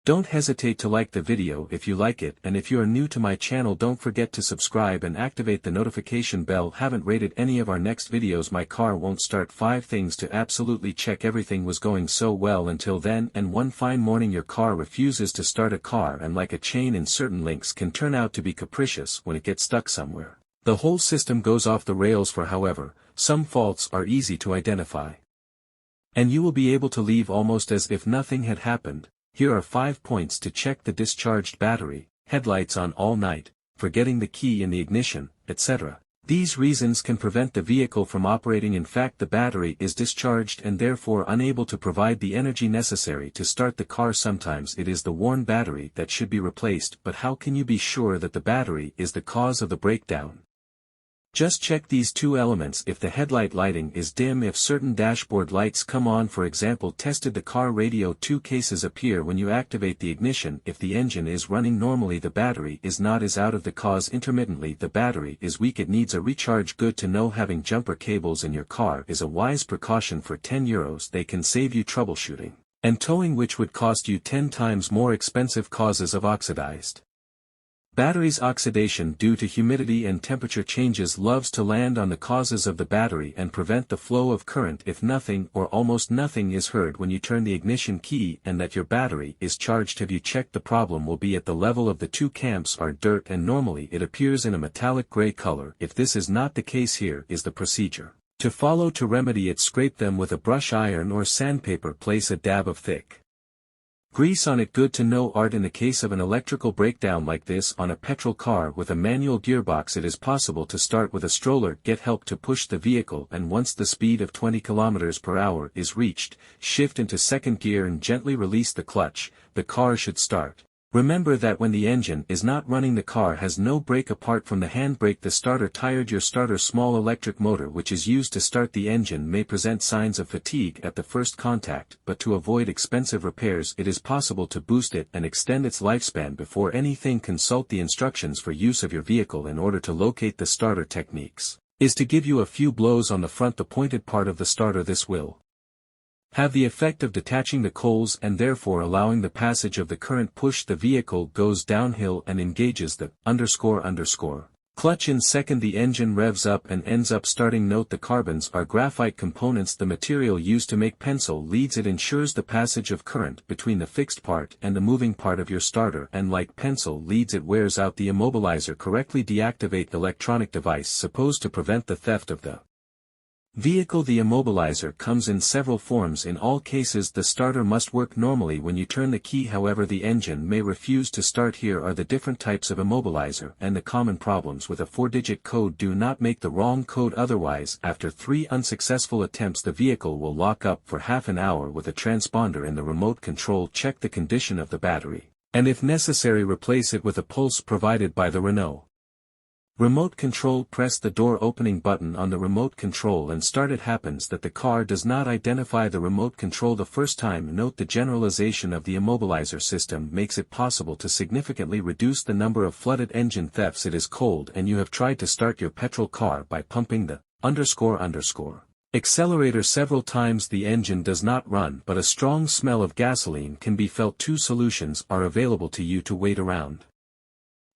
Don't hesitate to like the video if you like it, and if you are new to my channel don't forget to subscribe and activate the notification bell. Haven't rated any of our next videos. My car won't start. 5 things to absolutely check. Everything was going so well until then, and one fine morning your car refuses to start. A car, and like a chain in certain links, can turn out to be capricious when it gets stuck somewhere. The whole system goes off the rails. However, some faults are easy to identify, and you will be able to leave almost as if nothing had happened. Here are 5 points to check: the discharged battery, headlights on all night, forgetting the key in the ignition, etc. These reasons can prevent the vehicle from operating. In fact, the battery is discharged and therefore unable to provide the energy necessary to start the car. Sometimes it is the worn battery that should be replaced, but how can you be sure that the battery is the cause of the breakdown? Just check these 2 elements. If the headlight lighting is dim, if certain dashboard lights come on, for example, tested the car radio, 2 cases appear when you activate the ignition. If the engine is running normally, the battery is not. Is out of the cause intermittently, the battery is weak, it needs a recharge. Good to know. Having jumper cables in your car is a wise precaution. For €10 they can save you troubleshooting and towing, which would cost you 10 times more expensive. Causes of oxidized batteries. Oxidation due to humidity and temperature changes loves to land on the causes of the battery and prevent the flow of current. If nothing or almost nothing is heard when you turn the ignition key and that your battery is charged, have you checked? The problem will be at the level of the 2 camps are dirt, and normally it appears in a metallic gray color. If this is not the case, here is the procedure to follow to remedy it. Scrape them with a brush iron or sandpaper. Place a dab of thick grease on it. Good to know. Art in the case of an electrical breakdown like this on a petrol car with a manual gearbox, it is possible to start with a stroller. Get help to push the vehicle, and once the speed of 20 km/h is reached, shift into second gear and gently release the clutch. The car should start. Remember that when the engine is not running, the car has no brake apart from the handbrake. The starter tired. Your starter, small electric motor which is used to start the engine, may present signs of fatigue at the first contact, but to avoid expensive repairs it is possible to boost it and extend its lifespan. Before anything, consult the instructions for use of your vehicle. In order to locate the starter, techniques is to give you a few blows on the front, the pointed part of the starter. This will have the effect of detaching the coals and therefore allowing the passage of the current. Push, the vehicle goes downhill and engages the __ clutch. In second, the engine revs up and ends up starting. Note the carbons are graphite components, the material used to make pencil leads. It ensures the passage of current between the fixed part and the moving part of your starter, and like pencil leads, it wears out. The immobilizer correctly. Deactivate electronic device supposed to prevent the theft of the vehicle. The immobilizer comes in several forms. In all cases the starter must work normally when you turn the key, however the engine may refuse to start. Here are the different types of immobilizer and the common problems with a 4-digit code. Do not make the wrong code, otherwise after 3 unsuccessful attempts the vehicle will lock up for half an hour. With a transponder in the remote control, check the condition of the battery, and if necessary replace it with a pulse provided by the Renault remote control. Press the door opening button on the remote control and start. It happens that the car does not identify the remote control the first time. Note the generalization of the immobilizer system makes it possible to significantly reduce the number of flooded engine thefts. It is cold and you have tried to start your petrol car by pumping the __ accelerator several times. The engine does not run, but a strong smell of gasoline can be felt. 2 solutions are available to you to wait around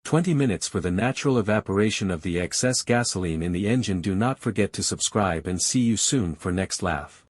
20 minutes for the natural evaporation of the excess gasoline in the engine. Do not forget to subscribe and see you soon for next laugh.